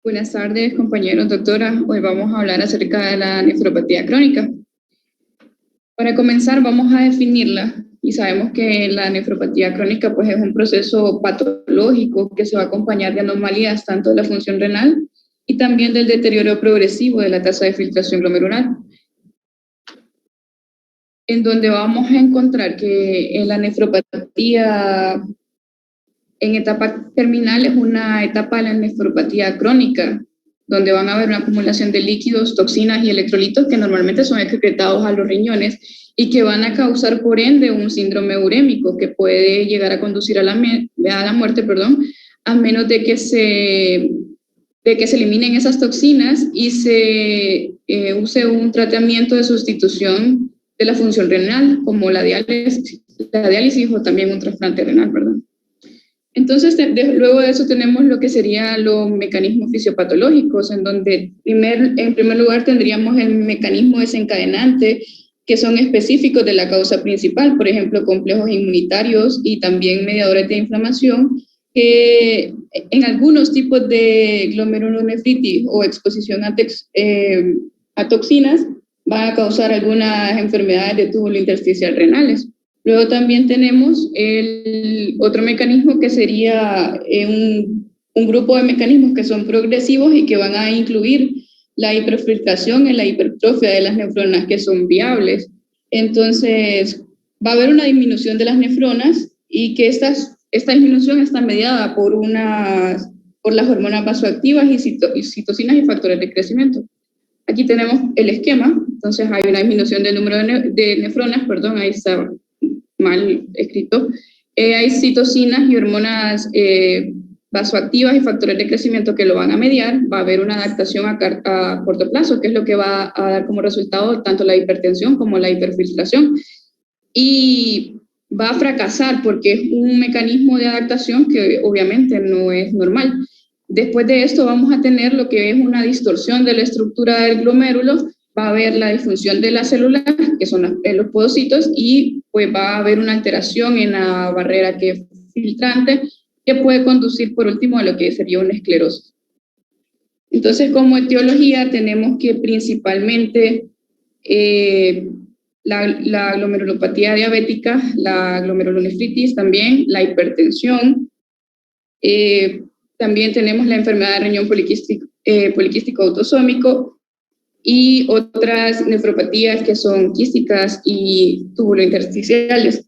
Buenas tardes, compañeros, doctora. Hoy vamos a hablar acerca de la nefropatía crónica. Para comenzar, vamos a definirla y sabemos que la nefropatía crónica pues, es un proceso patológico que se va a acompañar de anomalías tanto de la función renal y también del deterioro progresivo de la tasa de filtración glomerular, en donde vamos a encontrar que en la nefropatía en etapa terminal es una etapa de la nefropatía crónica, donde van a haber una acumulación de líquidos, toxinas y electrolitos que normalmente son excretados a los riñones y que van a causar, por ende, un síndrome urémico que puede llegar a conducir a la muerte, a menos de que se eliminen esas toxinas y se use un tratamiento de sustitución de la función renal, como la diálisis o también un trasplante renal, ¿verdad? Entonces, luego de eso tenemos lo que serían los mecanismos fisiopatológicos, en donde en primer lugar tendríamos el mecanismo desencadenante, que son específicos de la causa principal, por ejemplo, complejos inmunitarios y también mediadores de inflamación, que en algunos tipos de glomerulonefritis o exposición a toxinas van a causar algunas enfermedades de túbulo intersticial renales. Luego también tenemos el otro mecanismo que sería un grupo de mecanismos que son progresivos y que van a incluir la hiperfiltración en la hipertrofia de las nefronas que son viables. Entonces, va a haber una disminución de las nefronas y que esta disminución está mediada por las hormonas vasoactivas y citocinas y factores de crecimiento. Aquí tenemos el esquema, entonces hay una disminución del número de nefronas, ahí está mal escrito. Hay citocinas y hormonas vasoactivas y factores de crecimiento que lo van a mediar. Va a haber una adaptación a corto plazo, que es lo que va a dar como resultado tanto la hipertensión como la hiperfiltración. Y va a fracasar porque es un mecanismo de adaptación que obviamente no es normal. Después de esto vamos a tener lo que es una distorsión de la estructura del glomérulo, va a haber la disfunción de las células, que son los podocitos, y pues va a haber una alteración en la barrera que es filtrante, que puede conducir por último a lo que sería una esclerosis. Entonces, como etiología tenemos que principalmente la glomerulopatía diabética, la glomerulonefritis también, la hipertensión, también tenemos la enfermedad de riñón poliquístico autosómico y otras nefropatías que son quísticas y tubulointersticiales.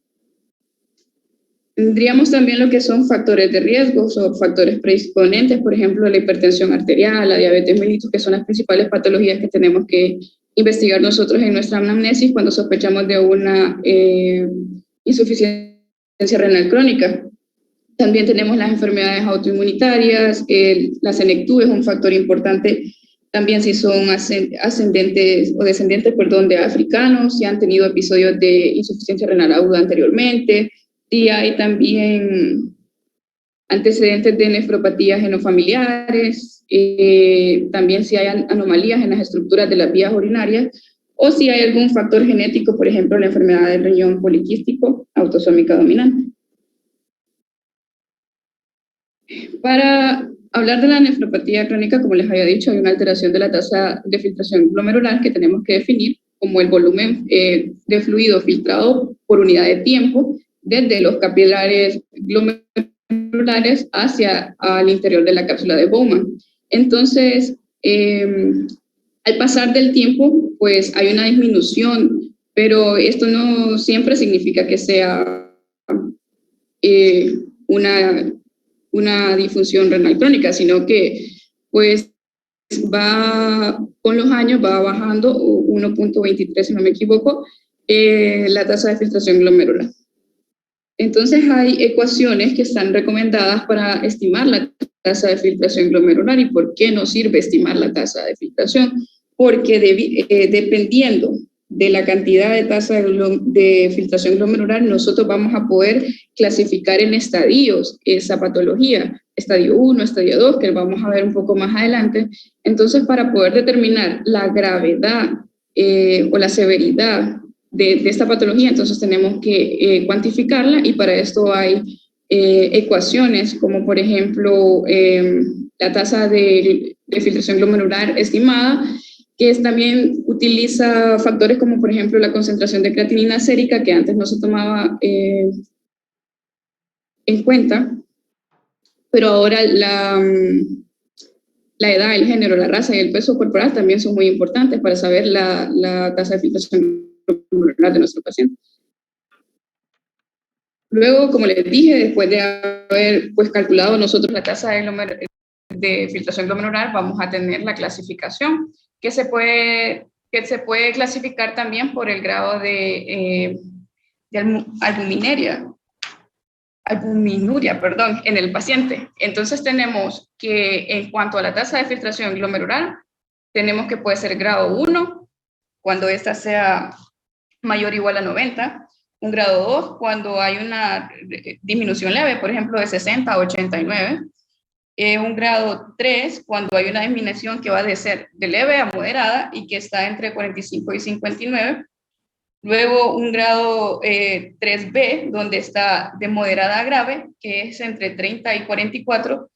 Tendríamos también lo que son factores de riesgo o factores predisponentes, por ejemplo, la hipertensión arterial, la diabetes mellitus, que son las principales patologías que tenemos que investigar nosotros en nuestra anamnesis cuando sospechamos de una insuficiencia renal crónica. También tenemos las enfermedades autoinmunitarias, la senectud es un factor importante también si son ascendentes o descendientes, de africanos, si han tenido episodios de insuficiencia renal aguda anteriormente, si hay también antecedentes de nefropatías genofamiliares, también si hay anomalías en las estructuras de las vías urinarias, o si hay algún factor genético, por ejemplo, la enfermedad del riñón poliquístico autosómica dominante. Para hablar de la nefropatía crónica, como les había dicho, hay una alteración de la tasa de filtración glomerular que tenemos que definir como el volumen de fluido filtrado por unidad de tiempo desde los capilares glomerulares hacia el interior de la cápsula de Bowman. Entonces, al pasar del tiempo, pues hay una disminución, pero esto no siempre significa que sea una disfunción renal crónica, sino que pues con los años va bajando 1.23, si no me equivoco, la tasa de filtración glomerular. Entonces hay ecuaciones que están recomendadas para estimar la tasa de filtración glomerular. ¿Y por qué no sirve estimar la tasa de filtración? Porque dependiendo de la cantidad de tasa de filtración glomerular, nosotros vamos a poder clasificar en estadios esa patología, estadio 1, estadio 2, que vamos a ver un poco más adelante. Entonces, para poder determinar la gravedad o la severidad de esta patología, entonces tenemos que cuantificarla, y para esto hay ecuaciones como por ejemplo la tasa de filtración glomerular estimada, que también utiliza factores como, por ejemplo, la concentración de creatinina sérica, que antes no se tomaba en cuenta, pero ahora la edad, el género, la raza y el peso corporal también son muy importantes para saber la tasa de filtración glomerular de nuestro paciente. Luego, como les dije, después de haber pues, calculado nosotros la tasa de filtración glomerular, vamos a tener la clasificación, que se puede clasificar también por el grado de albuminuria, en el paciente. Entonces tenemos que en cuanto a la tasa de filtración glomerular, tenemos que puede ser grado 1, cuando esta sea mayor o igual a 90, un grado 2 cuando hay una disminución leve, por ejemplo, de 60 a 89, un grado 3 cuando hay una disminución que va de ser de leve a moderada y que está entre 45 y 59, luego un grado 3B, donde está de moderada a grave, que es entre 30 y 44,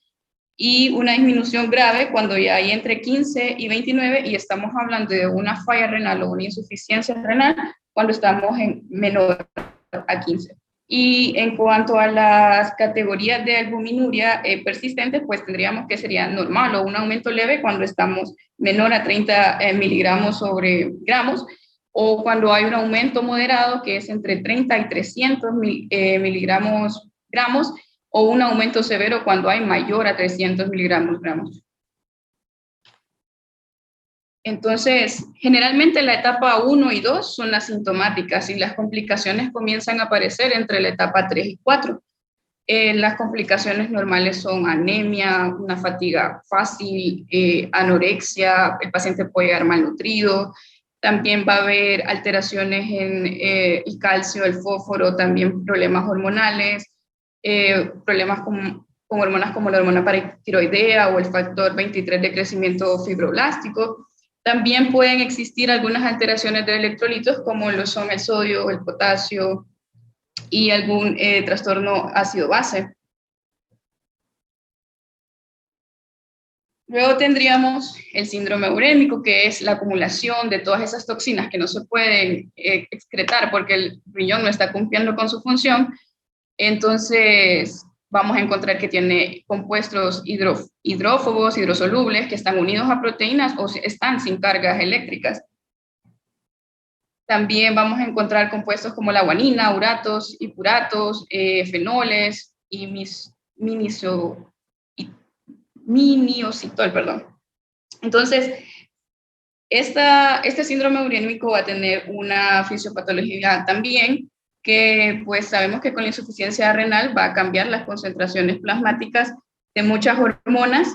y una disminución grave cuando ya hay entre 15 y 29, y estamos hablando de una falla renal o una insuficiencia renal cuando estamos en menor a 15. Y en cuanto a las categorías de albuminuria persistentes, pues tendríamos que sería normal o un aumento leve cuando estamos menor a 30 miligramos sobre gramos, o cuando hay un aumento moderado que es entre 30 y 300 miligramos gramos, o un aumento severo cuando hay mayor a 300 miligramos gramos. Entonces, generalmente la etapa 1 y 2 son las sintomáticas y las complicaciones comienzan a aparecer entre la etapa 3 y 4. Las complicaciones normales son anemia, una fatiga fácil, anorexia, el paciente puede llegar malnutrido, también va a haber alteraciones en el calcio, el fósforo, también problemas hormonales, problemas con hormonas como la hormona paratiroidea o el factor 23 de crecimiento fibroblástico. También pueden existir algunas alteraciones de electrolitos como lo son el sodio, el potasio y algún trastorno ácido-base. Luego tendríamos el síndrome urémico, que es la acumulación de todas esas toxinas que no se pueden excretar porque el riñón no está cumpliendo con su función. Entonces, vamos a encontrar que tiene compuestos hidrófobos, hidrosolubles, que están unidos a proteínas o están sin cargas eléctricas. También vamos a encontrar compuestos como la guanina, uratos, hipuratos, fenoles y miniocitol, perdón. Entonces, este síndrome urémico va a tener una fisiopatología también, que pues sabemos que con la insuficiencia renal va a cambiar las concentraciones plasmáticas de muchas hormonas,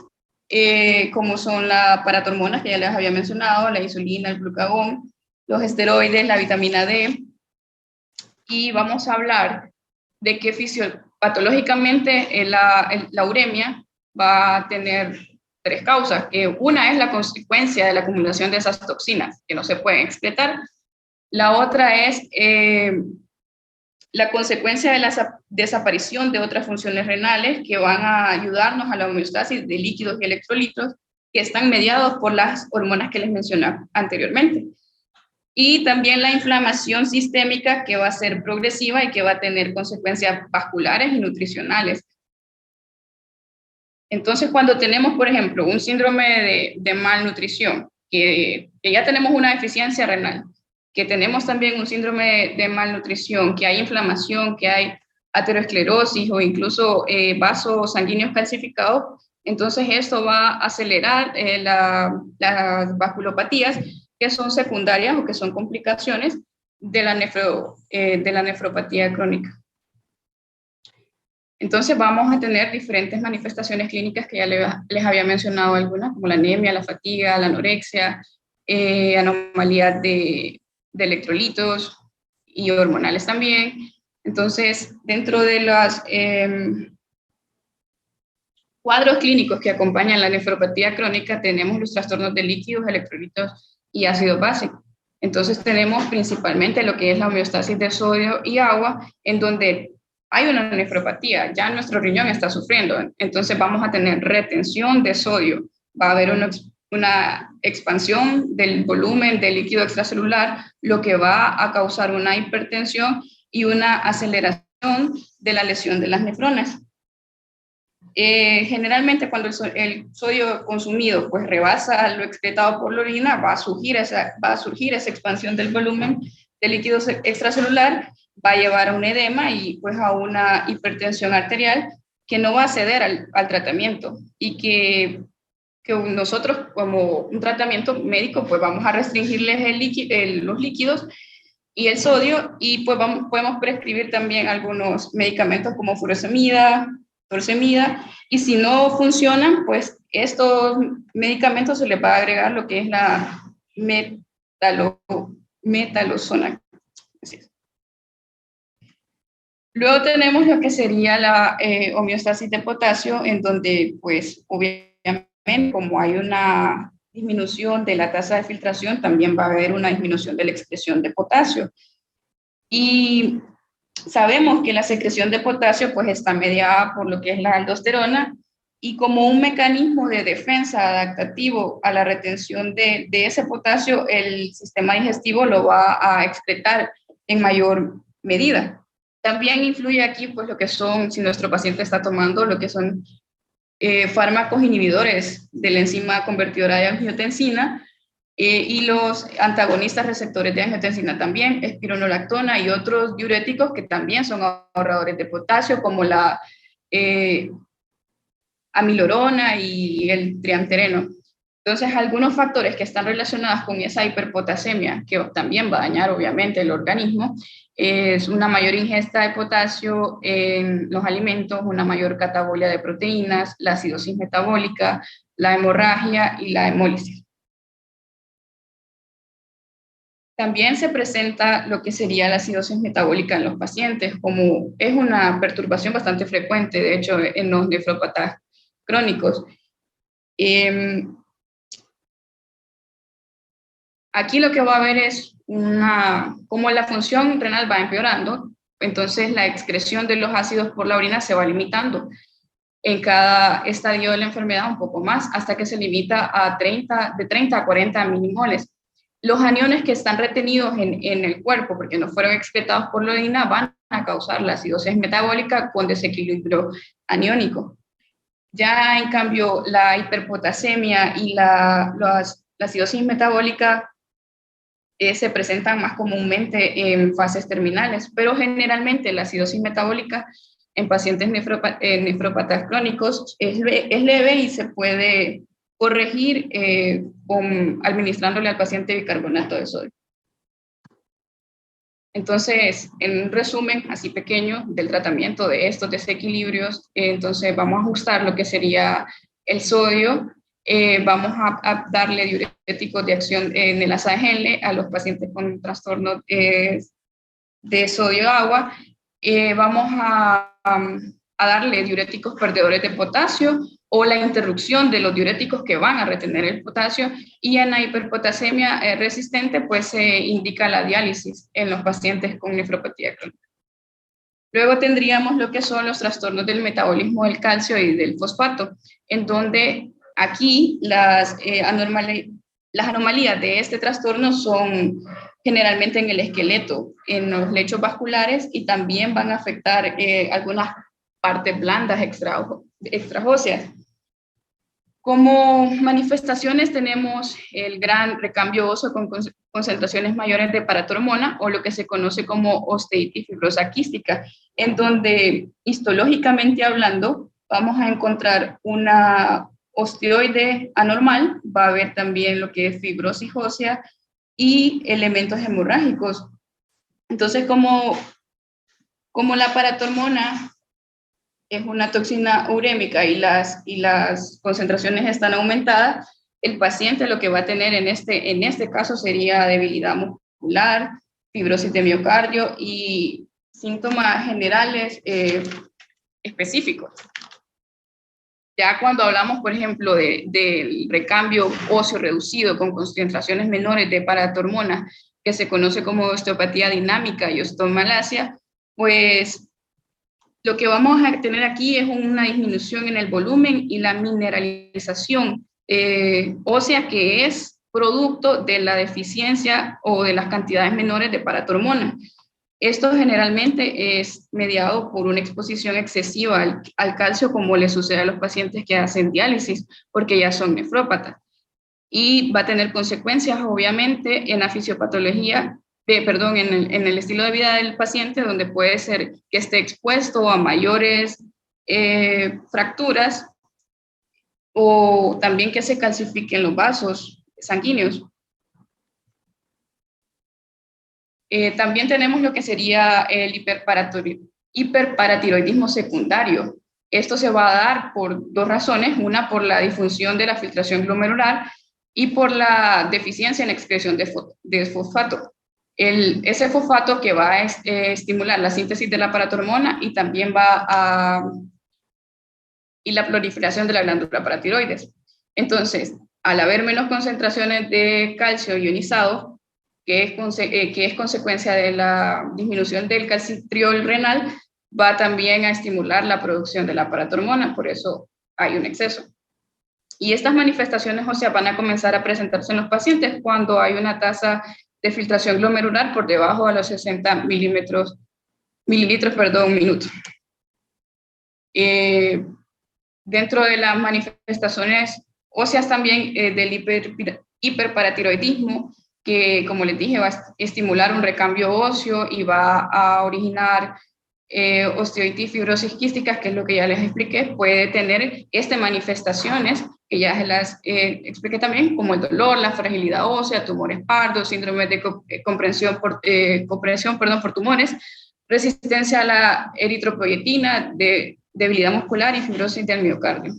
como son las paratormonas, que ya les había mencionado, la insulina, el glucagón, los esteroides, la vitamina D, y vamos a hablar de que patológicamente la uremia va a tener 3 causas, que una es la consecuencia de la acumulación de esas toxinas que no se pueden excretar, la otra es la consecuencia de la desaparición de otras funciones renales que van a ayudarnos a la homeostasis de líquidos y electrolitos que están mediados por las hormonas que les mencioné anteriormente. Y también la inflamación sistémica, que va a ser progresiva y que va a tener consecuencias vasculares y nutricionales. Entonces, cuando tenemos, por ejemplo, un síndrome de malnutrición, que ya tenemos una deficiencia renal, que tenemos también un síndrome de malnutrición, que hay inflamación, que hay aterosclerosis o incluso vasos sanguíneos calcificados, entonces esto va a acelerar las vasculopatías, que son secundarias o que son complicaciones de la nefropatía crónica. Entonces vamos a tener diferentes manifestaciones clínicas que ya les había mencionado algunas, como la anemia, la fatiga, la anorexia, anomalías de electrolitos y hormonales también. Entonces, dentro de los cuadros clínicos que acompañan la nefropatía crónica, tenemos los trastornos de líquidos, electrolitos y ácido básico. Entonces tenemos principalmente lo que es la homeostasis de sodio y agua, en donde hay una nefropatía, ya nuestro riñón está sufriendo, entonces vamos a tener retención de sodio, va a haber una expansión del volumen del líquido extracelular, lo que va a causar una hipertensión y una aceleración de la lesión de las nefronas. Generalmente cuando el sodio consumido pues rebasa lo excretado por la orina, va a surgir esa expansión del volumen del líquido extracelular, va a llevar a un edema y pues a una hipertensión arterial que no va a ceder al tratamiento y que nosotros como un tratamiento médico pues vamos a restringirles los líquidos y el sodio y pues podemos prescribir también algunos medicamentos como furosemida, torsemida, y si no funcionan, pues estos medicamentos se les va a agregar lo que es la metalosona. Luego tenemos lo que sería la homeostasis de potasio, en donde pues obviamente como hay una disminución de la tasa de filtración, también va a haber una disminución de la expresión de potasio. Y sabemos que la secreción de potasio pues está mediada por lo que es la aldosterona y como un mecanismo de defensa adaptativo a la retención de ese potasio, el sistema digestivo lo va a excretar en mayor medida. También influye aquí pues lo que son, si nuestro paciente está tomando lo que son fármacos inhibidores de la enzima convertidora de angiotensina, y los antagonistas receptores de angiotensina también, espironolactona y otros diuréticos que también son ahorradores de potasio, como la amilorona y el triamtereno. Entonces, algunos factores que están relacionados con esa hiperpotasemia, que también va a dañar obviamente el organismo, es una mayor ingesta de potasio en los alimentos, una mayor catabolia de proteínas, la acidosis metabólica, la hemorragia y la hemólisis. También se presenta lo que sería la acidosis metabólica en los pacientes, como es una perturbación bastante frecuente, de hecho, en los nefrópatas crónicos. Aquí lo que va a haber es como la función renal va empeorando, entonces la excreción de los ácidos por la orina se va limitando en cada estadio de la enfermedad un poco más, hasta que se limita a de 30 a 40 milimoles. Los aniones que están retenidos en el cuerpo, porque no fueron excretados por la orina, van a causar la acidosis metabólica con desequilibrio aniónico. Ya en cambio, la hiperpotasemia y la acidosis metabólica se presentan más comúnmente en fases terminales, pero generalmente la acidosis metabólica en pacientes nefrópatas crónicos es leve y se puede corregir administrándole al paciente bicarbonato de sodio. Entonces, en un resumen así pequeño del tratamiento de estos desequilibrios, entonces vamos a ajustar lo que sería el sodio, vamos a darle diuréticos de acción en el ASA-GENLE a los pacientes con trastorno de sodio-agua, vamos a darle diuréticos perdedores de potasio o la interrupción de los diuréticos que van a retener el potasio, y en la hiperpotasemia resistente pues se indica la diálisis en los pacientes con nefropatía crónica. Luego tendríamos lo que son los trastornos del metabolismo del calcio y del fosfato, en donde aquí las anomalías de este trastorno son generalmente en el esqueleto, en los lechos vasculares, y también van a afectar algunas partes blandas extraóseas. Como manifestaciones tenemos el gran recambio óseo con concentraciones mayores de paratormona, o lo que se conoce como osteitis fibrosa quística, en donde histológicamente hablando vamos a encontrar una osteoide anormal, va a haber también lo que es fibrosis ósea y elementos hemorrágicos. Entonces, como la paratormona es una toxina urémica y las concentraciones están aumentadas, el paciente lo que va a tener en este caso sería debilidad muscular, fibrosis de miocardio y síntomas generales específicos. Ya cuando hablamos, por ejemplo, del recambio óseo reducido con concentraciones menores de paratormona, que se conoce como osteopatía dinámica y osteomalacia, pues lo que vamos a tener aquí es una disminución en el volumen y la mineralización ósea, que es producto de la deficiencia o de las cantidades menores de paratormona. Esto generalmente es mediado por una exposición excesiva al calcio, como le sucede a los pacientes que hacen diálisis, porque ya son nefrópatas. Y va a tener consecuencias, obviamente, en la fisiopatología, en el estilo de vida del paciente, donde puede ser que esté expuesto a mayores fracturas o también que se calcifiquen los vasos sanguíneos. También tenemos lo que sería el hiperparatiroidismo secundario. Esto se va a dar por dos razones, una por la disfunción de la filtración glomerular y por la deficiencia en la excreción de fosfato. Ese fosfato que va a estimular la síntesis de la paratormona y también y la proliferación de la glándula paratiroides. Entonces, al haber menos concentraciones de calcio ionizado, que es consecuencia de la disminución del calcitriol renal, va también a estimular la producción de la paratormona, por eso hay un exceso. Y estas manifestaciones óseas van a comenzar a presentarse en los pacientes cuando hay una tasa de filtración glomerular por debajo de los 60 mililitros minuto. Dentro de las manifestaciones óseas también del hiperparatiroidismo, que como les dije va a estimular un recambio óseo y va a originar osteoitis, fibrosis quísticas, que es lo que ya les expliqué, puede tener manifestaciones que ya se las expliqué también, como el dolor, la fragilidad ósea, tumores pardos, síndrome de comprensión por tumores, resistencia a la eritropoyetina, debilidad muscular y fibrosis del miocardio.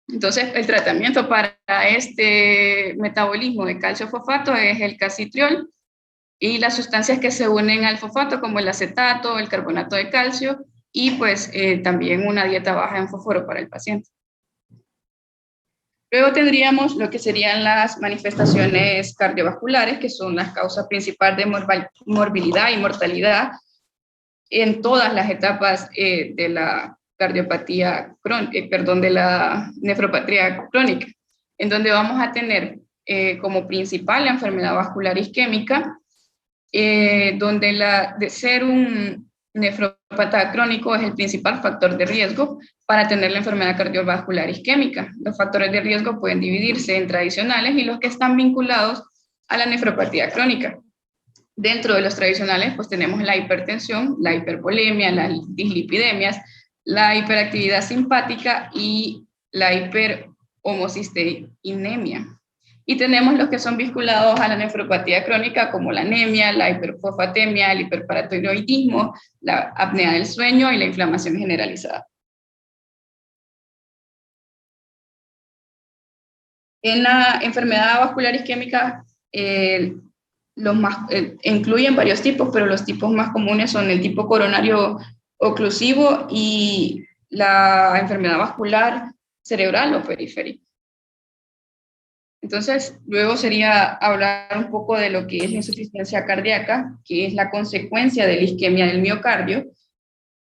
Entonces, el tratamiento para este metabolismo de calcio fosfato es el calcitriol y las sustancias que se unen al fosfato, como el acetato, el carbonato de calcio, y pues también una dieta baja en fósforo para el paciente. Luego tendríamos lo que serían las manifestaciones cardiovasculares, que son las causas principales de morbilidad y mortalidad en todas las etapas de la cardiopatía de la nefropatía crónica, en donde vamos a tener como principal la enfermedad vascular isquémica, donde de ser un nefrópata crónico es el principal factor de riesgo para tener la enfermedad cardiovascular isquémica. Los factores de riesgo pueden dividirse en tradicionales y los que están vinculados a la nefropatía crónica. Dentro de los tradicionales, pues tenemos la hipertensión, la hipervolemia, las dislipidemias, la hiperactividad simpática y la hiperhomocisteinemia. Y tenemos los que son vinculados a la nefropatía crónica, como la anemia, la hiperfosfatemia, el hiperparatiroidismo, la apnea del sueño y la inflamación generalizada. En la enfermedad vascular isquémica, incluyen varios tipos, pero los tipos más comunes son el tipo coronario oclusivo y la enfermedad vascular cerebral o periférica. Entonces, luego sería hablar un poco de lo que es la insuficiencia cardíaca, que es la consecuencia de la isquemia del miocardio,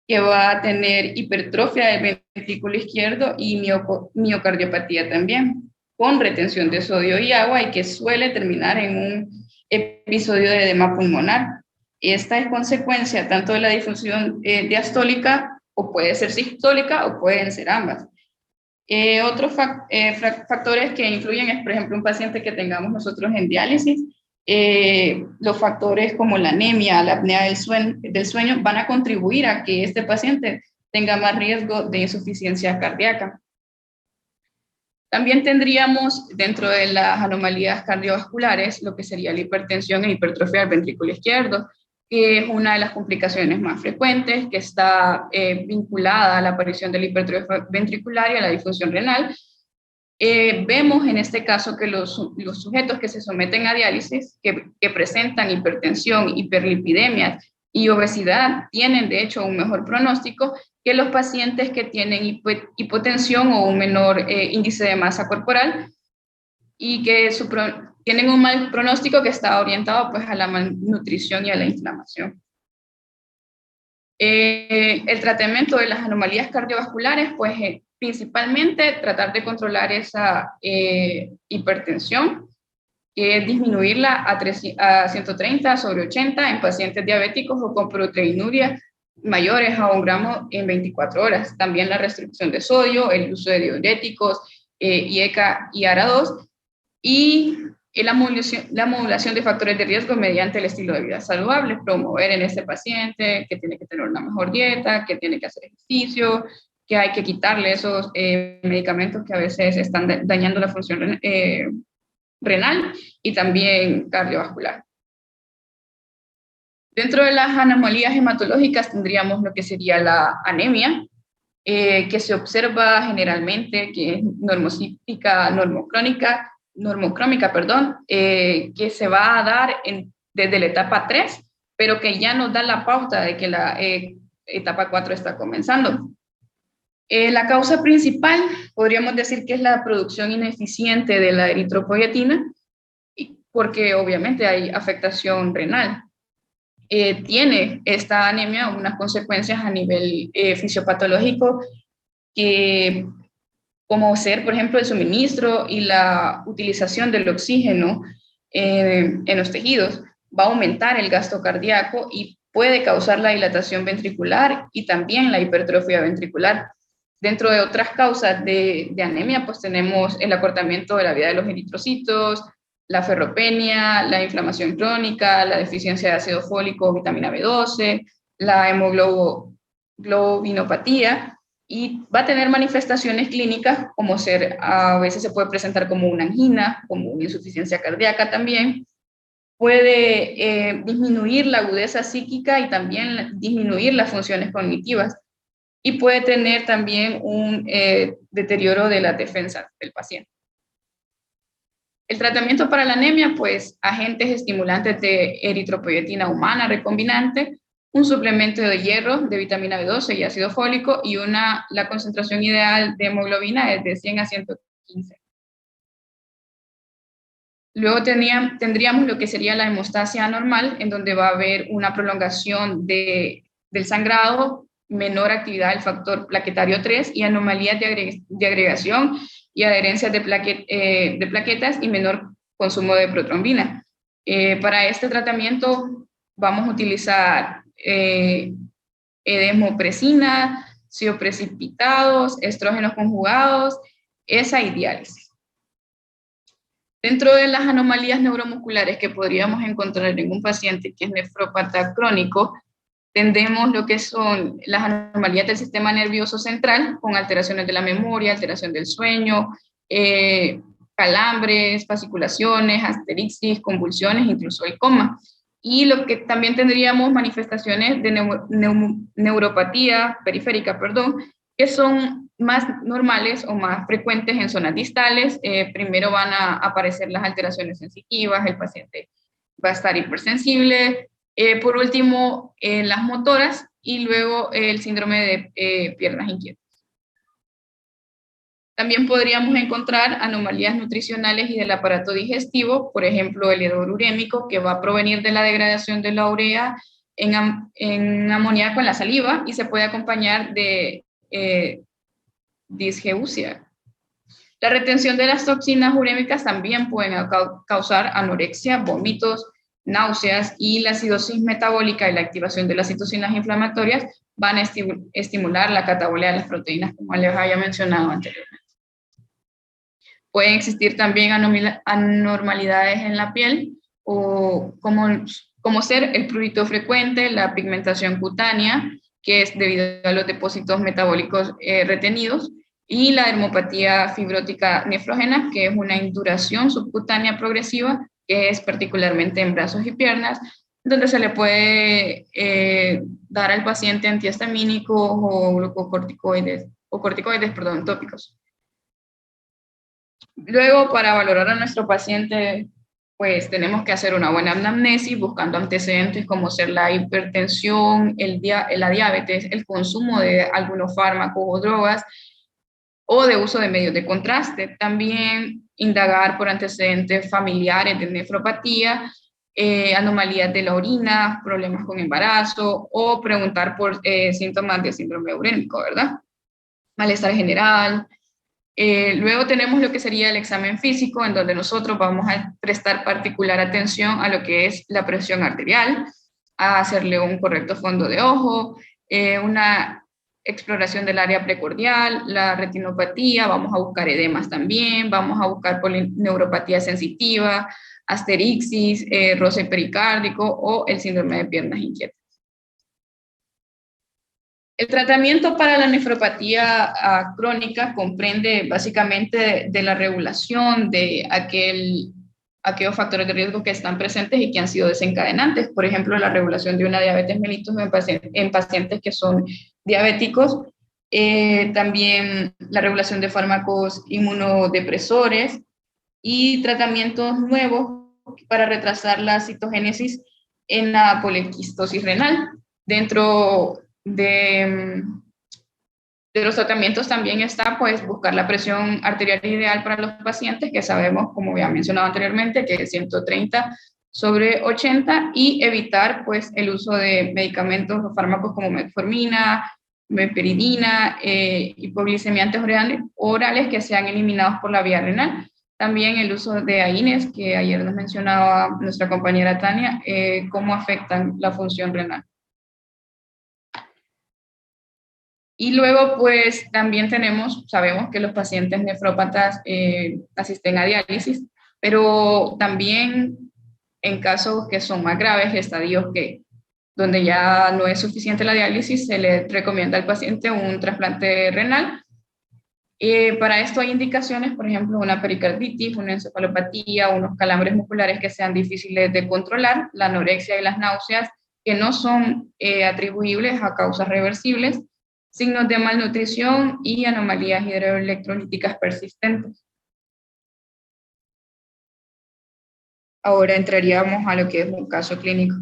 que va a tener hipertrofia del ventrículo izquierdo y miocardiopatía también, con retención de sodio y agua y que suele terminar en un episodio de edema pulmonar. Esta es consecuencia tanto de la disfunción diastólica, o puede ser sistólica, o pueden ser ambas. Otros factores que influyen es, por ejemplo, un paciente que tengamos nosotros en diálisis, los factores como la anemia, la apnea del sueño van a contribuir a que este paciente tenga más riesgo de insuficiencia cardíaca. También tendríamos dentro de las anomalías cardiovasculares lo que sería la hipertensión e hipertrofia del ventrículo izquierdo, que es una de las complicaciones más frecuentes, que está vinculada a la aparición de la hipertrofia ventricular y a la disfunción renal. Vemos en este caso que los sujetos que se someten a diálisis, que presentan hipertensión, hiperlipidemias y obesidad, tienen de hecho un mejor pronóstico que los pacientes que tienen hipotensión o un menor índice de masa corporal y que tienen un mal pronóstico que está orientado pues, a la malnutrición y a la inflamación. El tratamiento de las anomalías cardiovasculares, pues principalmente tratar de controlar esa hipertensión, que es disminuirla a 130/80 en pacientes diabéticos o con proteinuria mayores a 1 gramo en 24 horas. También la restricción de sodio, el uso de diuréticos, IECA y ARA2, y la modulación de factores de riesgo mediante el estilo de vida saludable, promover en este paciente que tiene que tener una mejor dieta, que tiene que hacer ejercicio, que hay que quitarle esos medicamentos que a veces están dañando la función renal y también cardiovascular. Dentro de las anomalías hematológicas tendríamos lo que sería la anemia, que se observa generalmente, que es normocrómica, que se va a dar desde la etapa 3, pero que ya nos da la pauta de que la etapa 4 está comenzando. La causa principal podríamos decir que es la producción ineficiente de la eritropoyetina, porque obviamente hay afectación renal. Tiene esta anemia unas consecuencias a nivel fisiopatológico, que, como ser, por ejemplo, el suministro y la utilización del oxígeno en los tejidos, va a aumentar el gasto cardíaco y puede causar la dilatación ventricular y también la hipertrofia ventricular. Dentro de otras causas de anemia, pues tenemos el acortamiento de la vida de los eritrocitos, la ferropenia, la inflamación crónica, la deficiencia de ácido fólico, vitamina B12, la hemoglobinopatía, y va a tener manifestaciones clínicas como a veces se puede presentar como una angina, como una insuficiencia cardíaca también. Puede disminuir la agudeza psíquica y también disminuir las funciones cognitivas, y puede tener también un deterioro de las defensas del paciente. El tratamiento para la anemia, pues agentes estimulantes de eritropoyetina humana recombinante, un suplemento de hierro, de vitamina B12 y ácido fólico, y la concentración ideal de hemoglobina es de 100 a 115. Luego tendríamos lo que sería la hemostasia anormal, en donde va a haber una prolongación del sangrado, menor actividad del factor plaquetario 3 y anomalías de agregación y adherencias de plaquetas y menor consumo de protrombina. Para este tratamiento vamos a utilizar desmopresina, cioprecipitados, estrógenos conjugados, ESA y diálisis. Dentro de las anomalías neuromusculares que podríamos encontrar en un paciente que es nefrópata crónico, tendremos lo que son las anomalías del sistema nervioso central, con alteraciones de la memoria, alteración del sueño, calambres, fasciculaciones, asterixis, convulsiones, incluso el coma. Y lo que también tendríamos manifestaciones de neuropatía periférica, que son más normales o más frecuentes en zonas distales. Primero van a aparecer las alteraciones sensitivas, el paciente va a estar hipersensible, por último, las motoras, y luego el síndrome de piernas inquietas. También podríamos encontrar anomalías nutricionales y del aparato digestivo, por ejemplo, el hedor urémico, que va a provenir de la degradación de la urea en amoníaco en la saliva, y se puede acompañar de disgeusia. La retención de las toxinas urémicas también pueden causar anorexia, vómitos, náuseas, y la acidosis metabólica y la activación de las citocinas inflamatorias van a estimular la catabolía de las proteínas, como les había mencionado anteriormente. Pueden existir también anormalidades en la piel, como ser el prurito frecuente, la pigmentación cutánea, que es debido a los depósitos metabólicos retenidos, y la dermopatía fibrótica nefrógena, que es una induración subcutánea progresiva, que es particularmente en brazos y piernas, donde se le puede dar al paciente antihistamínicos o glucocorticoides, tópicos. Luego, para valorar a nuestro paciente, pues tenemos que hacer una buena anamnesis, buscando antecedentes como ser la hipertensión, la diabetes, el consumo de algunos fármacos o drogas, o de uso de medios de contraste. También indagar por antecedentes familiares de nefropatía, anomalías de la orina, problemas con embarazo o preguntar por síntomas de síndrome urémico, ¿verdad? Malestar general. Luego tenemos lo que sería el examen físico, en donde nosotros vamos a prestar particular atención a lo que es la presión arterial, a hacerle un correcto fondo de ojo, una exploración del área precordial, la retinopatía, vamos a buscar edemas también, vamos a buscar polineuropatía sensitiva, asterixis, roce pericárdico o el síndrome de piernas inquietas. El tratamiento para la nefropatía crónica comprende básicamente de la regulación de aquellos factores de riesgo que están presentes y que han sido desencadenantes. Por ejemplo, la regulación de una diabetes mellitus en pacientes que son diabéticos. También la regulación de fármacos inmunodepresores y tratamientos nuevos para retrasar la citogénesis en la poliquistosis renal. Dentro de los tratamientos también está pues buscar la presión arterial ideal para los pacientes, que sabemos, como había mencionado anteriormente, que es 130/80 y evitar pues el uso de medicamentos o fármacos como metformina, meperidina, hipoglicemiantes orales que sean eliminados por la vía renal. También el uso de AINES, que ayer nos mencionaba nuestra compañera Tania, cómo afectan la función renal. Y luego, pues, también sabemos que los pacientes nefrópatas asisten a diálisis, pero también en casos que son más graves, estadios donde ya no es suficiente la diálisis, se le recomienda al paciente un trasplante renal. Para esto hay indicaciones, por ejemplo, una pericarditis, una encefalopatía, unos calambres musculares que sean difíciles de controlar, la anorexia y las náuseas que no son atribuibles a causas reversibles, signos de malnutrición y anomalías hidroelectrolíticas persistentes. Ahora entraríamos a lo que es un caso clínico.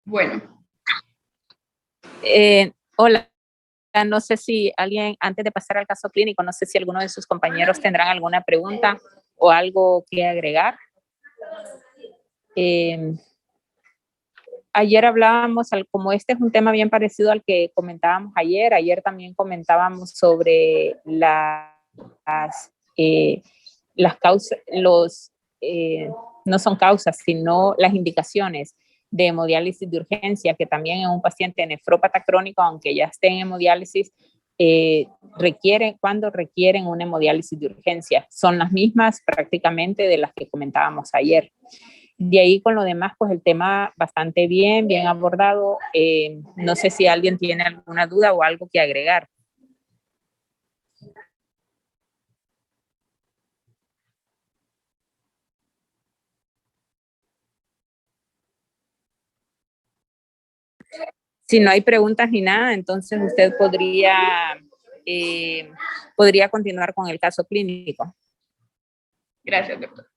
Bueno. Hola, no sé si alguien, antes de pasar al caso clínico, no sé si alguno de sus compañeros tendrán alguna pregunta o algo que agregar. Ayer hablábamos, como este es un tema bien parecido al que comentábamos ayer también comentábamos sobre las causas, no son causas, sino las indicaciones de hemodiálisis de urgencia, que también en un paciente nefrópata crónico, aunque ya esté en hemodiálisis, cuando requieren una hemodiálisis de urgencia. Son las mismas prácticamente de las que comentábamos ayer. De ahí con lo demás, pues el tema bastante bien abordado. No sé si alguien tiene alguna duda o algo que agregar. Si no hay preguntas ni nada, entonces usted podría continuar con el caso clínico. Gracias, doctor.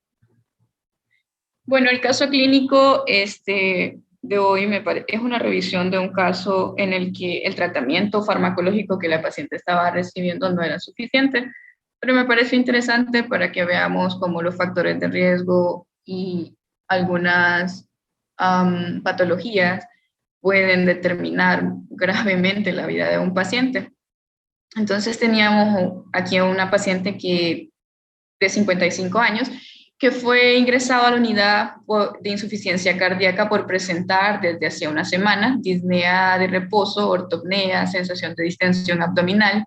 Bueno, el caso clínico de hoy es una revisión de un caso en el que el tratamiento farmacológico que la paciente estaba recibiendo no era suficiente, pero me parece interesante para que veamos cómo los factores de riesgo y algunas patologías pueden determinar gravemente la vida de un paciente. Entonces teníamos aquí a una paciente de 55 años que fue ingresado a la unidad de insuficiencia cardíaca por presentar desde hacía una semana disnea de reposo, ortopnea, sensación de distensión abdominal,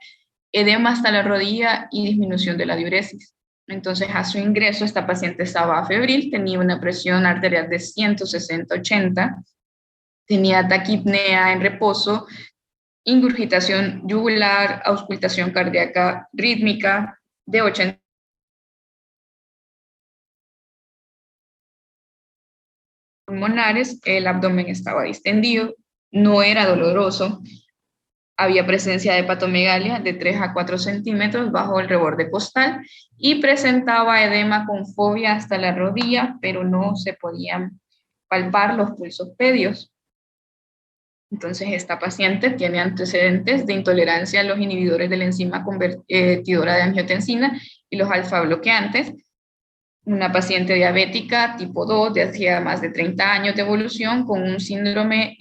edema hasta la rodilla y disminución de la diuresis. Entonces, a su ingreso, esta paciente estaba febril, tenía una presión arterial de 160/80, tenía taquipnea en reposo, ingurgitación yugular, auscultación cardíaca rítmica de 80 pulmonares, el abdomen estaba distendido, no era doloroso, había presencia de hepatomegalia de 3 a 4 centímetros bajo el reborde costal y presentaba edema con fobia hasta la rodilla, pero no se podían palpar los pulsos pedios. Entonces, esta paciente tiene antecedentes de intolerancia a los inhibidores de la enzima convertidora de angiotensina y los alfa bloqueantes. Una paciente diabética tipo 2 de hacía más de 30 años de evolución con un síndrome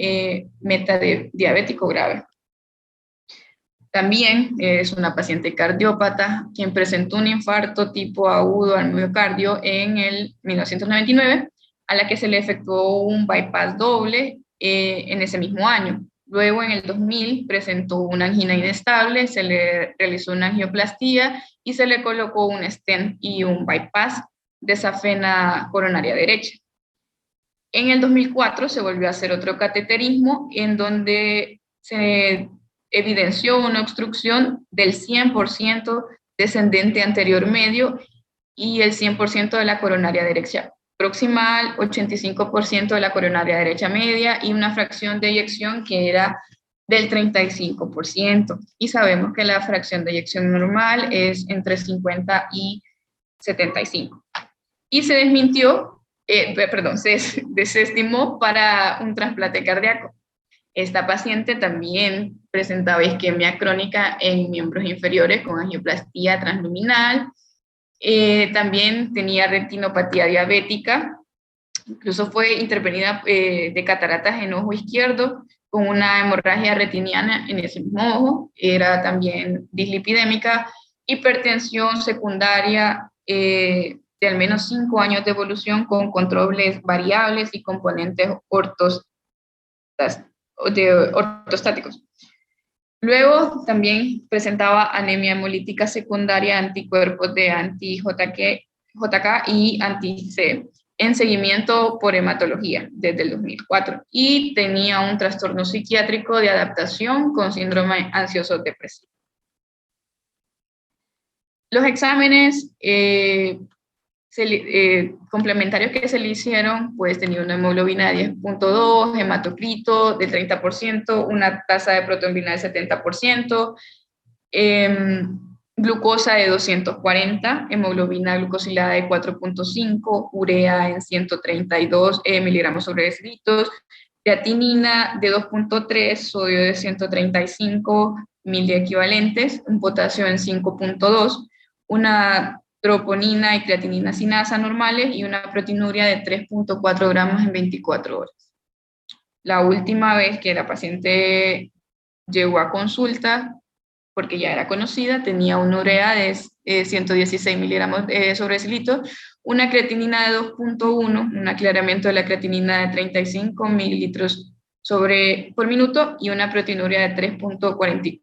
metadiabético grave. También es una paciente cardiópata quien presentó un infarto tipo agudo al miocardio en el 1999, a la que se le efectuó un bypass doble en ese mismo año. Luego, en el 2000, presentó una angina inestable, se le realizó una angioplastía y se le colocó un stent y un bypass de esa vena coronaria derecha. En el 2004 se volvió a hacer otro cateterismo en donde se evidenció una obstrucción del 100% descendente anterior medio y el 100% de la coronaria derecha proximal, 85% de la coronaria derecha media y una fracción de eyección que era del 35%. Y sabemos que la fracción de eyección normal es entre 50 y 75. Y se desmintió, se desestimó para un trasplante cardíaco. Esta paciente también presentaba isquemia crónica en miembros inferiores con angioplastía transluminal, también tenía retinopatía diabética, incluso fue intervenida de cataratas en ojo izquierdo con una hemorragia retiniana en ese mismo ojo, era también dislipidémica, hipertensión secundaria de al menos 5 años de evolución con controles variables y componentes ortostáticos. Luego también presentaba anemia hemolítica secundaria, anticuerpos de anti-JK y anti-C en seguimiento por hematología desde el 2004 y tenía un trastorno psiquiátrico de adaptación con síndrome ansioso depresivo. Los exámenes complementarios que se le hicieron, pues tenía una hemoglobina de 10.2, hematocrito de 30%, una tasa de protonbilina de 70%, glucosa de 240, hemoglobina glucosilada de 4.5, urea en 132 miligramos sobre decilitros, creatinina de 2.3, sodio de 135 miliequivalentes, un potasio en 5.2, una troponina y creatinina sinasa normales y una proteinuria de 3.4 gramos en 24 horas. La última vez que la paciente llegó a consulta, porque ya era conocida, tenía una urea de 116 miligramos sobre decilitros, una creatinina de 2.1, un aclaramiento de la creatinina de 35 mililitros por minuto y una proteinuria de 3.44.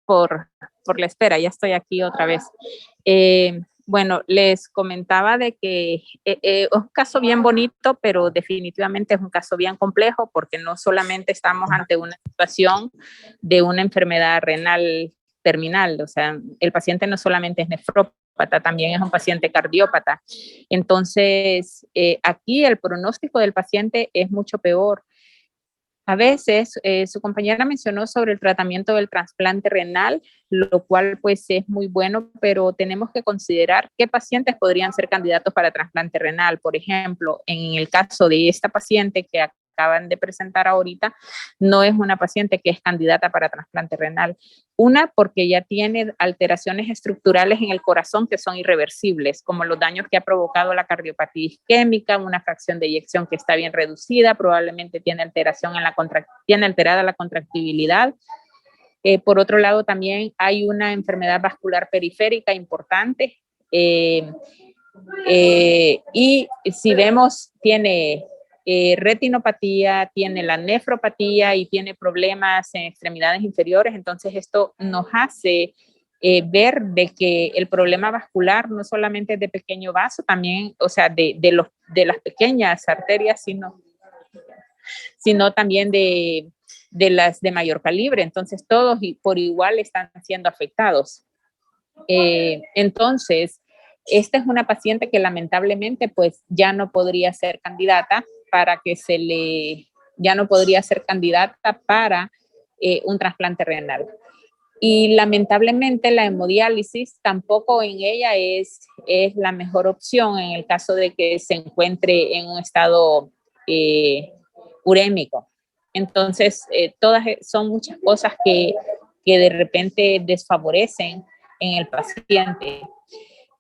por la espera. Ya estoy aquí otra vez. Bueno, les comentaba de que es un caso bien bonito, pero definitivamente es un caso bien complejo porque no solamente estamos ante una situación de una enfermedad renal terminal, o sea, el paciente no solamente es nefrópata, también es un paciente cardiópata. Entonces, aquí el pronóstico del paciente es mucho peor. A veces, su compañera mencionó sobre el tratamiento del trasplante renal, lo cual pues es muy bueno, pero tenemos que considerar qué pacientes podrían ser candidatos para trasplante renal. Por ejemplo, en el caso de esta paciente que acaban de presentar ahorita, no es una paciente que es candidata para trasplante renal. Una, porque ya tiene alteraciones estructurales en el corazón que son irreversibles, como los daños que ha provocado la cardiopatía isquémica, una fracción de eyección que está bien reducida, probablemente tiene alteración en tiene alterada la contractibilidad. Por otro lado, también hay una enfermedad vascular periférica importante. Y si vemos, tiene retinopatía, tiene la nefropatía y tiene problemas en extremidades inferiores, entonces esto nos hace ver de que el problema vascular no solamente es de pequeño vaso, también, o sea, de las pequeñas arterias, sino también de las de mayor calibre, entonces todos por igual están siendo afectados. Entonces, esta es una paciente que lamentablemente pues ya no podría ser candidata ya no podría ser candidata para un trasplante renal. Y lamentablemente la hemodiálisis tampoco en ella es la mejor opción en el caso de que se encuentre en un estado urémico. Entonces, todas son muchas cosas que de repente desfavorecen en el paciente.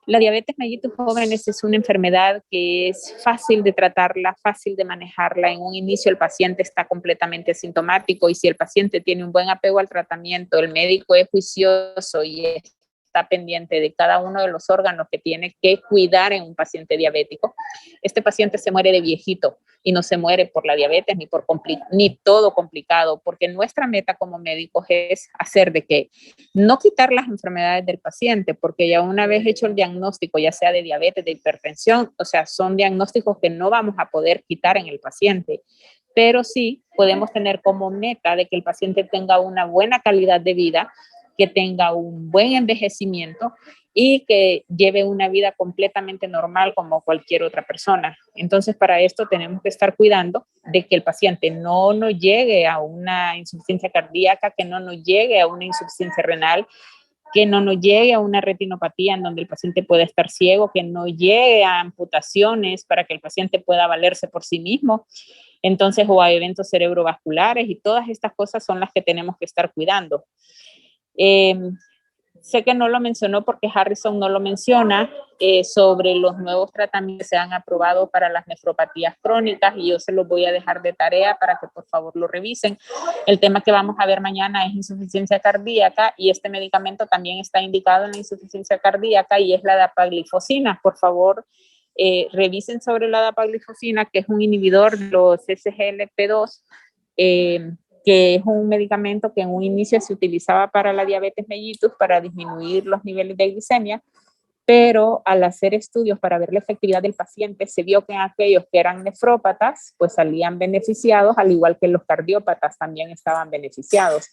La diabetes mellitus jóvenes es una enfermedad que es fácil de tratarla, fácil de manejarla. En un inicio el paciente está completamente asintomático y si el paciente tiene un buen apego al tratamiento, el médico es juicioso y está pendiente de cada uno de los órganos que tiene que cuidar en un paciente diabético, este paciente se muere de viejito y no se muere por la diabetes ni todo complicado, porque nuestra meta como médicos es hacer de que no quitar las enfermedades del paciente, porque ya una vez hecho el diagnóstico, ya sea de diabetes, de hipertensión, o sea, son diagnósticos que no vamos a poder quitar en el paciente, pero sí podemos tener como meta de que el paciente tenga una buena calidad de vida, que tenga un buen envejecimiento y que lleve una vida completamente normal como cualquier otra persona. Entonces, para esto tenemos que estar cuidando de que el paciente no nos llegue a una insuficiencia cardíaca, que no nos llegue a una insuficiencia renal, que no nos llegue a una retinopatía en donde el paciente pueda estar ciego, que no llegue a amputaciones para que el paciente pueda valerse por sí mismo. Entonces, o a eventos cerebrovasculares y todas estas cosas son las que tenemos que estar cuidando. Sé que no lo mencionó porque Harrison no lo menciona sobre los nuevos tratamientos que se han aprobado para las nefropatías crónicas y yo se los voy a dejar de tarea para que por favor lo revisen. El tema que vamos a ver mañana es insuficiencia cardíaca y este medicamento también está indicado en la insuficiencia cardíaca y es la dapaglifosina. Por favor, revisen sobre la dapaglifosina, que es un inhibidor de los SGLT2, que es un medicamento que en un inicio se utilizaba para la diabetes mellitus para disminuir los niveles de glicemia, pero al hacer estudios para ver la efectividad del paciente, se vio que en aquellos que eran nefrópatas, pues salían beneficiados, al igual que los cardiópatas también estaban beneficiados.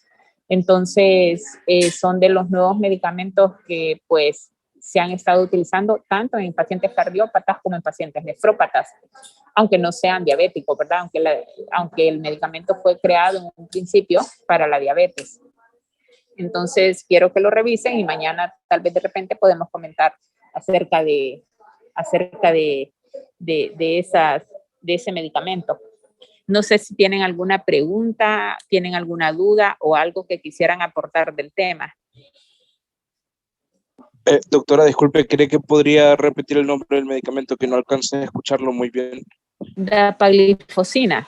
Entonces, son de los nuevos medicamentos que pues se han estado utilizando tanto en pacientes cardiópatas como en pacientes nefrópatas, aunque no sean diabéticos, ¿verdad? Aunque el medicamento fue creado en un principio para la diabetes. Entonces, quiero que lo revisen y mañana tal vez de repente podemos comentar acerca de ese medicamento. No sé si tienen alguna pregunta, tienen alguna duda o algo que quisieran aportar del tema. Doctora, disculpe, ¿cree que podría repetir el nombre del medicamento que no alcancé a escucharlo muy bien? Dapaglifosina.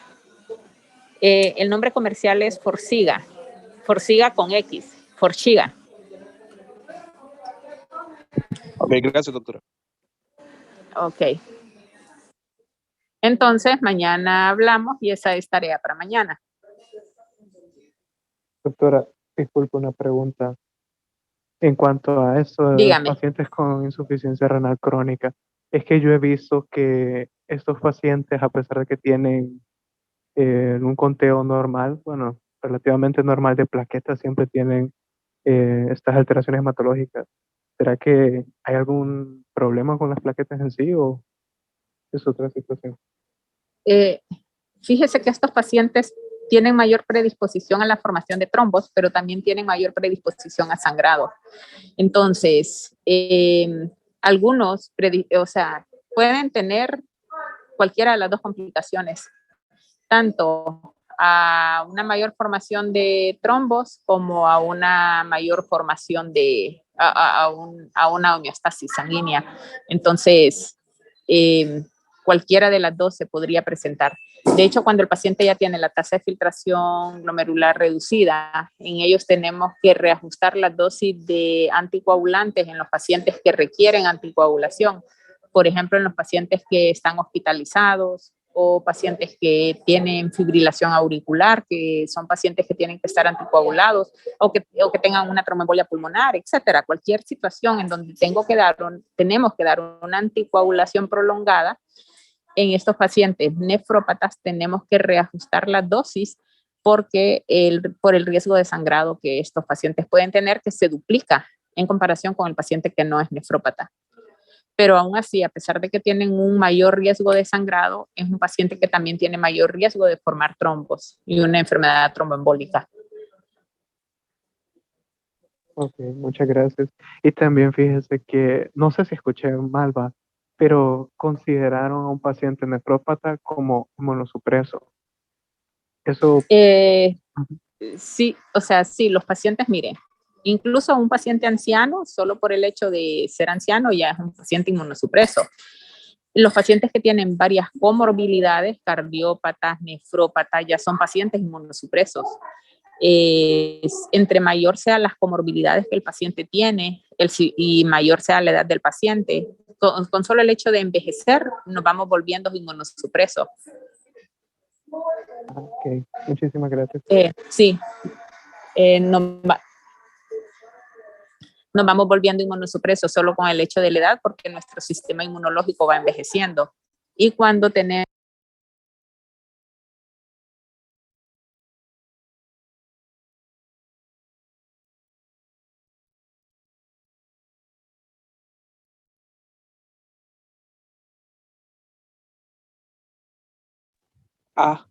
El nombre comercial es Forxiga. Forxiga con X. Forxiga. Ok, gracias, doctora. Ok. Entonces, mañana hablamos y esa es tarea para mañana. Doctora, disculpe una pregunta. En cuanto a eso de los Dígame. pacientes con insuficiencia renal crónica, es que yo he visto que estos pacientes, a pesar de que tienen un conteo normal, bueno, relativamente normal de plaquetas, siempre tienen estas alteraciones hematológicas. ¿Será que hay algún problema con las plaquetas en sí o es otra situación? Eh, Fíjese que estos pacientes tienen mayor predisposición a la formación de trombos, pero también tienen mayor predisposición a sangrado. Entonces, algunos, o sea, pueden tener cualquiera de las dos complicaciones, tanto a una mayor formación de trombos como a una mayor formación a una homeostasis sanguínea. Entonces, eh, cualquiera de las dos se podría presentar. De hecho, cuando el paciente ya tiene la tasa de filtración glomerular reducida, en ellos tenemos que reajustar la dosis de anticoagulantes en los pacientes que requieren anticoagulación. Por ejemplo, en los pacientes que están hospitalizados o pacientes que tienen fibrilación auricular, que son pacientes que tienen que estar anticoagulados o que tengan una tromboembolia pulmonar, etcétera. Cualquier situación en donde tenemos que dar una anticoagulación prolongada, en estos pacientes nefrópatas tenemos que reajustar la dosis porque por el riesgo de sangrado que estos pacientes pueden tener, que se duplica en comparación con el paciente que no es nefrópata. Pero aún así, a pesar de que tienen un mayor riesgo de sangrado, es un paciente que también tiene mayor riesgo de formar trombos y una enfermedad tromboembólica. Ok, muchas gracias. Y también fíjese que, no sé si escuché mal, va, pero consideraron a un paciente nefrópata como inmunosupreso. Eso, Eh, ujú, sí, o sea, sí, los pacientes, mire, incluso un paciente anciano, solo por el hecho de ser anciano, ya es un paciente inmunosupreso. Los pacientes que tienen varias comorbilidades, cardiópatas, nefrópatas, ya son pacientes inmunosupresos. Entre mayor sean las comorbilidades que el paciente tiene y mayor sea la edad del paciente, con solo el hecho de envejecer, nos vamos volviendo inmunosupresos. ok, muchísimas gracias. Sí, nos, nos vamos volviendo inmunosupresos solo con el hecho de la edad, porque nuestro sistema inmunológico va envejeciendo. Y cuando tenemos Ah,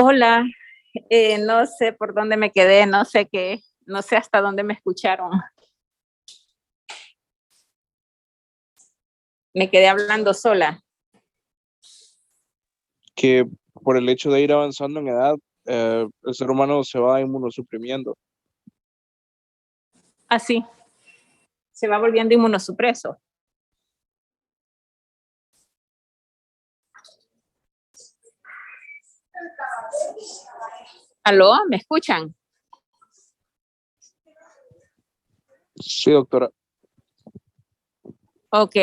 Hola, no sé por dónde me quedé, no sé hasta dónde me escucharon. Me quedé hablando sola. Que por el hecho de ir avanzando en edad, el ser humano se va inmunosuprimiendo. Así, se va volviendo inmunosupreso. ¿Aló? ¿Me escuchan? Sí, doctora. Ok.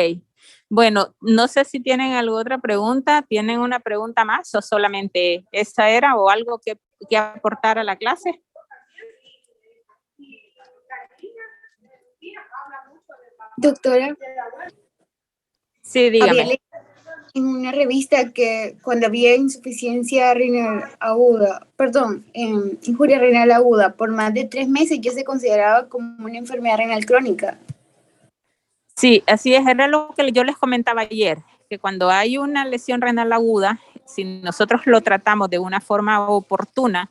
Bueno, no sé si tienen alguna otra pregunta. ¿Tienen una pregunta más o solamente esa era o algo que aportar a la clase? Doctora, Sí, había dígame. leído en una revista que cuando había insuficiencia renal aguda, injuria renal aguda por más de 3 meses ya se consideraba como una enfermedad renal crónica. Sí, así es, era lo que yo les comentaba ayer, que cuando hay una lesión renal aguda, si nosotros lo tratamos de una forma oportuna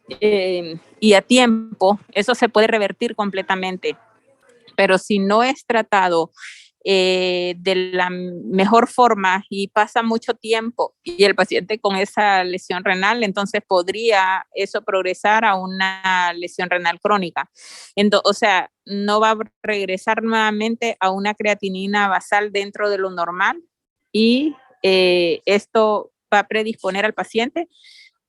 y a tiempo, eso se puede revertir completamente. Pero si no es tratado de la mejor forma y pasa mucho tiempo y el paciente con esa lesión renal, entonces podría eso progresar a una lesión renal crónica. O sea, no va a regresar nuevamente a una creatinina basal dentro de lo normal y esto va a predisponer al paciente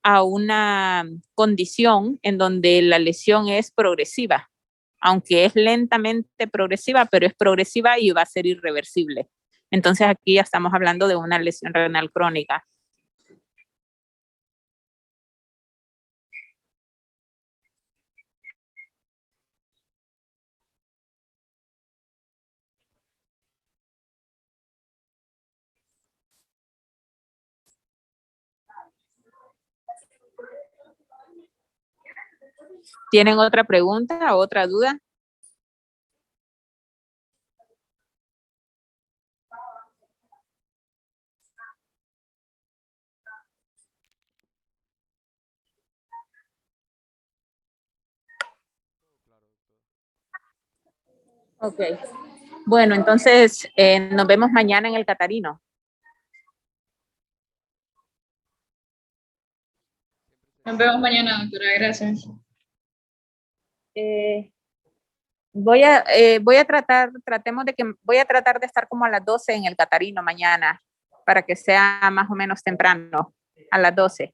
a una condición en donde la lesión es progresiva, aunque es lentamente progresiva, pero es progresiva y va a ser irreversible. Entonces aquí ya estamos hablando de una lesión renal crónica. ¿Tienen otra pregunta o otra duda? Ok. Bueno, entonces nos vemos mañana en el Catarino. Nos vemos mañana, doctora. Gracias. Voy a tratar de estar como a las 12 en el Catarino mañana, para que sea más o menos temprano, a las 12.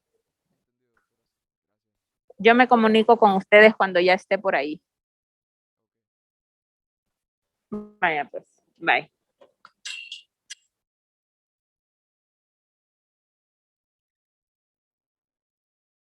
Yo me comunico con ustedes cuando ya esté por ahí. Vaya pues, bye.